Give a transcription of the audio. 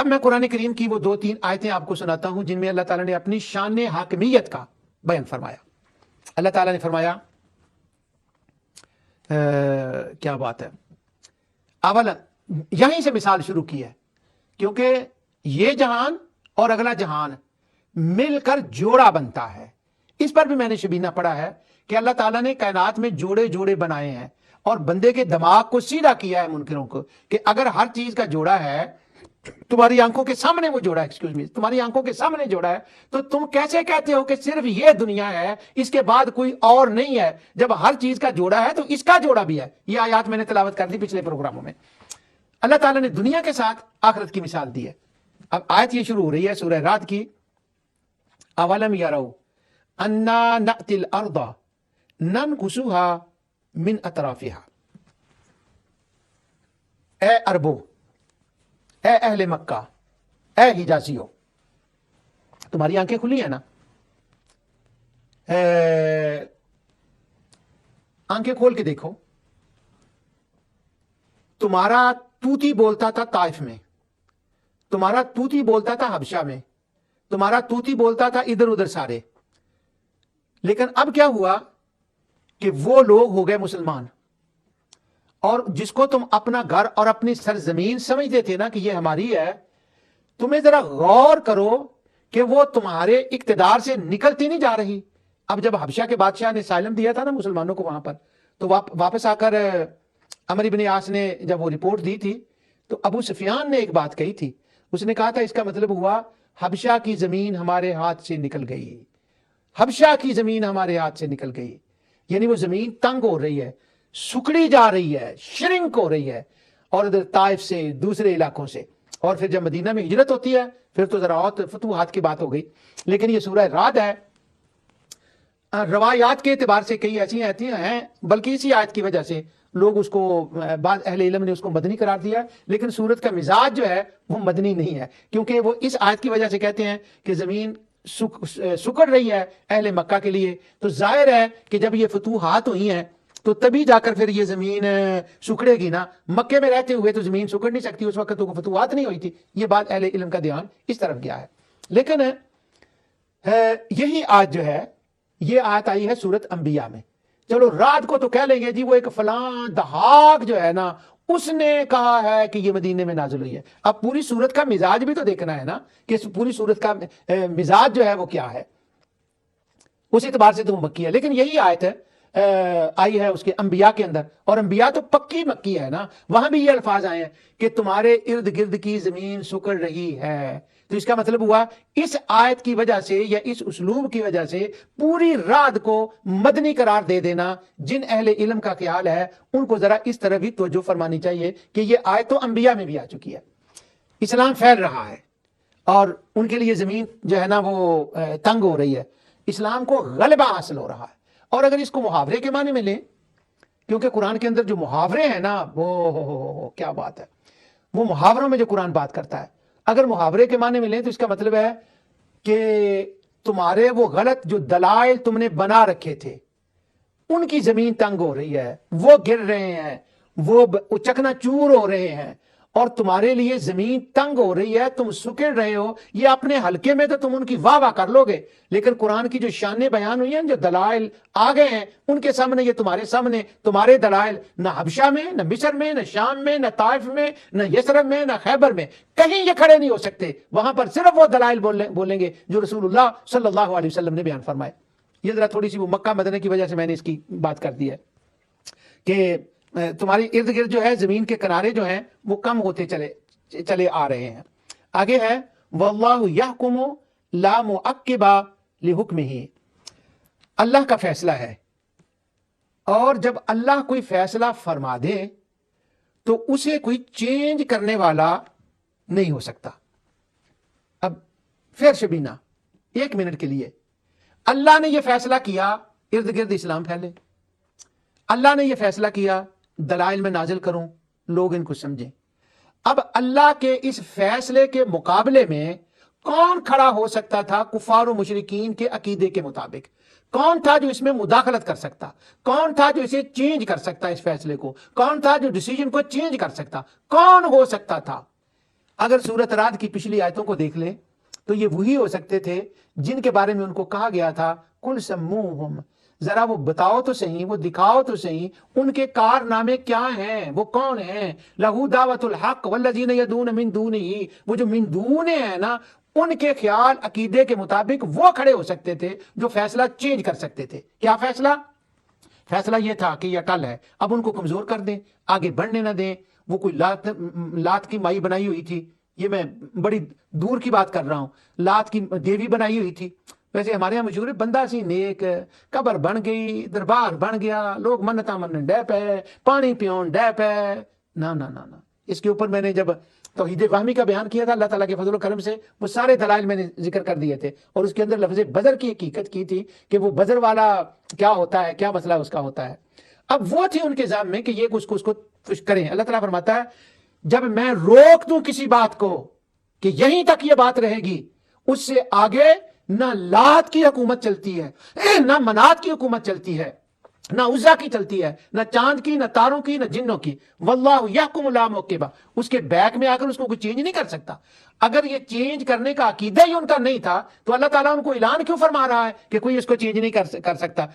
اب میں قرآن کریم کی وہ 2-3 آیتیں آپ کو سناتا ہوں جن میں اللہ تعالیٰ نے اپنی شان حاکمیت کا بیان فرمایا. اللہ تعالیٰ نے فرمایا کیا بات ہے، اولا یہیں سے مثال شروع کی ہے، کیونکہ یہ جہان اور اگلا جہان مل کر جوڑا بنتا ہے. اس پر بھی میں نے شبینہ پڑھا ہے کہ اللہ تعالیٰ نے کائنات میں جوڑے جوڑے بنائے ہیں اور بندے کے دماغ کو سیدھا کیا ہے منکروں کو کہ اگر ہر چیز کا جوڑا ہے، تمہاری آنکھوں کے سامنے وہ جوڑا ہے، تمہاری آنکھوں کے سامنے جوڑا ہے، تو تم کیسے کہتے ہو کہ صرف یہ دنیا ہے، اس کے بعد کوئی اور نہیں ہے؟ جب ہر چیز کا جوڑا ہے تو اس کا جوڑا بھی ہے. یہ آیات میں نے تلاوت کر دی پچھلے پروگراموں میں. اللہ تعالیٰ نے دنیا کے ساتھ آخرت کی مثال دی ہے. اب آیت یہ شروع ہو رہی ہے سورہ رعد کی، اولم یروا انا نأتی الارض ننقصها من اطرافها. اے عربو، اے اہل مکہ، اے حجازیوں، تمہاری آنکھیں کھلی ہیں نا؟ آنکھیں کھول کے دیکھو. تمہارا طوطی بولتا تھا طائف میں، تمہارا طوطی بولتا تھا حبشہ میں، تمہارا طوطی بولتا تھا ادھر ادھر سارے. لیکن اب کیا ہوا کہ وہ لوگ ہو گئے مسلمان، اور جس کو تم اپنا گھر اور اپنی سرزمین سمجھتے تھے نا کہ یہ ہماری ہے، تمہیں ذرا غور کرو کہ وہ تمہارے اقتدار سے نکلتی نہیں جا رہی. اب جب حبشہ کے بادشاہ نے اسائلم دیا تھا نا مسلمانوں کو وہاں پر، تو واپس آ کر عمرو بن عاص نے جب وہ رپورٹ دی تھی تو ابو سفیان نے ایک بات کہی تھی. اس نے کہا تھا اس کا مطلب ہوا حبشہ کی زمین ہمارے ہاتھ سے نکل گئی، حبشہ کی زمین ہمارے ہاتھ سے نکل گئی. یعنی وہ زمین تنگ ہو رہی ہے، سکڑی جا رہی ہے، شرنک ہو رہی ہے، اور ادھر طائف سے دوسرے علاقوں سے. اور پھر جب مدینہ میں ہجرت ہوتی ہے پھر تو ذرا اور فتوحات کی بات ہو گئی. لیکن یہ سورہ رعد ہے، روایات کے اعتبار سے کئی ایسی آیتیں ہیں، بلکہ اسی آیت کی وجہ سے لوگ اس کو، بعض اہل علم نے اس کو مدنی قرار دیا ہے، لیکن سورت کا مزاج جو ہے وہ مدنی نہیں ہے، کیونکہ وہ اس آیت کی وجہ سے کہتے ہیں کہ زمین سکڑ رہی ہے اہل مکہ کے لیے. تو ظاہر ہے کہ جب یہ فتوحات ہوئی ہیں تو تبھی جا کر پھر یہ زمین سکڑے گی نا. مکے میں رہتے ہوئے تو زمین سکڑ نہیں سکتی، اس وقت تو فتوحات نہیں ہوئی تھی. یہ بات اہل علم کا دھیان اس طرف گیا ہے. لیکن یہی آیت جو ہے، یہ آیت آئی ہے سورت انبیاء میں. چلو رات کو تو کہہ لیں گے جی وہ ایک فلاں دہاق جو ہے نا اس نے کہا ہے کہ یہ مدینے میں نازل ہوئی ہے. اب پوری سورت کا مزاج بھی تو دیکھنا ہے نا کہ پوری سورت کا مزاج جو ہے وہ کیا ہے. اس اعتبار سے تو وہ مکی ہے. لیکن یہی آیت ہے آئی ہے اس کے انبیاء کے اندر، اور انبیاء تو پکی مکی ہے نا. وہاں بھی یہ الفاظ آئے ہیں کہ تمہارے ارد گرد کی زمین سکڑ رہی ہے. تو اس کا مطلب ہوا اس آیت کی وجہ سے یا اس اسلوب کی وجہ سے پوری رات کو مدنی قرار دے دینا. جن اہل علم کا خیال ہے ان کو ذرا اس طرح بھی توجہ فرمانی چاہیے کہ یہ آیت تو انبیاء میں بھی آ چکی ہے. اسلام پھیل رہا ہے اور ان کے لیے زمین جو ہے نا وہ تنگ ہو رہی ہے، اسلام کو غلبہ حاصل ہو رہا ہے. اور اگر اس کو محاورے کے معنی میں لیں، کیونکہ قرآن کے اندر جو محاورے ہیں نا وہ کیا بات ہے، وہ محاوروں میں جو قرآن بات کرتا ہے، اگر محاورے کے معنی میں لیں تو اس کا مطلب ہے کہ تمہارے وہ غلط جو دلائل تم نے بنا رکھے تھے ان کی زمین تنگ ہو رہی ہے، وہ گر رہے ہیں، وہ چکنا چور ہو رہے ہیں، اور تمہارے لیے زمین تنگ ہو رہی ہے، تم سکڑ رہے ہو. یہ اپنے حلقے میں تو تم ان کی واہ واہ کر لو گے، لیکن قرآن کی جو شانیں بیان ہوئی ہیں، جو دلائل آ گئے ہیں ان کے سامنے، یہ تمہارے سامنے تمہارے دلائل نہ حبشہ میں، نہ مصر میں، نہ شام میں، نہ طائف میں، نہ یثرب میں، نہ خیبر میں، کہیں یہ کھڑے نہیں ہو سکتے. وہاں پر صرف وہ دلائل بولیں گے جو رسول اللہ صلی اللہ علیہ وسلم نے بیان فرمائے. یہ ذرا تھوڑی سی وہ مکہ مدینہ کی وجہ سے میں نے اس کی بات کر دی ہے کہ تمہاری ارد گرد جو ہے زمین کے کنارے جو ہیں وہ کم ہوتے چلے آ رہے ہیں. آگے ہے واللہ یحکم لا معقب لحکمہ، اللہ کا فیصلہ ہے، اور جب اللہ کوئی فیصلہ فرما دے تو اسے کوئی چینج کرنے والا نہیں ہو سکتا. اب پھر شبینہ 1 منٹ کے لیے، اللہ نے یہ فیصلہ کیا ارد گرد اسلام پھیلے، اللہ نے یہ فیصلہ کیا دلائل میں نازل کروں لوگ ان کو سمجھیں. اب اللہ کے اس فیصلے کے مقابلے میں کون کھڑا ہو سکتا تھا کفار و مشرکین کے عقیدے کے مطابق؟ کون تھا جو اس میں مداخلت کر سکتا؟ کون تھا جو اسے چینج کر سکتا اس فیصلے کو؟ کون تھا جو ڈیسیجن کو چینج کر سکتا؟ کون ہو سکتا تھا؟ اگر سورت رعد کی پچھلی آیتوں کو دیکھ لیں تو یہ وہی ہو سکتے تھے جن کے بارے میں ان کو کہا گیا تھا کل سموہم، ذرا وہ بتاؤ تو صحیح، وہ دکھاؤ تو صحیح ان کے کارنامے کیا ہیں، وہ کون ہیں. لہو دعوت الحق والذین یدعون من دونہ، وہ جو من دونہ ہیں نا، ان کے خیال عقیدے کے مطابق وہ کھڑے ہو سکتے تھے جو فیصلہ چینج کر سکتے تھے. کیا فیصلہ؟ فیصلہ یہ تھا کہ یہ اٹل ہے، اب ان کو کمزور کر دیں، آگے بڑھنے نہ دیں. وہ کوئی لات کی مائی بنائی ہوئی تھی، یہ میں بڑی دور کی بات کر رہا ہوں، لات کی دیوی بنائی ہوئی تھی. ویسے ہمارے یہاں مشہور ہے بندہ سی نیک، قبر بن گئی، دربار بن گیا، لوگ منتاں منن ڈے پے، پانی پیون ڈے پے. نہ نہ نہ نہ، اس کے اوپر میں نے جب توحید فہمی کا بیان کیا تھا اللہ تعالیٰ کے فضل و کرم سے، وہ سارے دلائل میں نے ذکر کر دیے تھے، اور اس کے اندر لفظ بدر کی حقیقت کی تھی کہ وہ بدر والا کیا ہوتا ہے، کیا مسئلہ اس کا ہوتا ہے. اب وہ تھی ان کے ذہن میں کہ یہ اس کو کریں. اللہ تعالیٰ فرماتا ہے جب میں روک دوں کسی بات کو کہ یہیں تک یہ بات رہے گی، اس سے آگے نہ لات کی حکومت چلتی ہے، نہ منات کی حکومت چلتی ہے، نہ عزا کی چلتی ہے، نہ چاند کی، نہ تاروں کی، نہ جنوں کی. واللہ یحکم لا معقبہ، اس کے بیک میں آ کر اس کو کوئی چینج نہیں کر سکتا. اگر یہ چینج کرنے کا عقیدہ ہی ان کا نہیں تھا تو اللہ تعالیٰ ان کو اعلان کیوں فرما رہا ہے کہ کوئی اس کو چینج نہیں کر سکتا.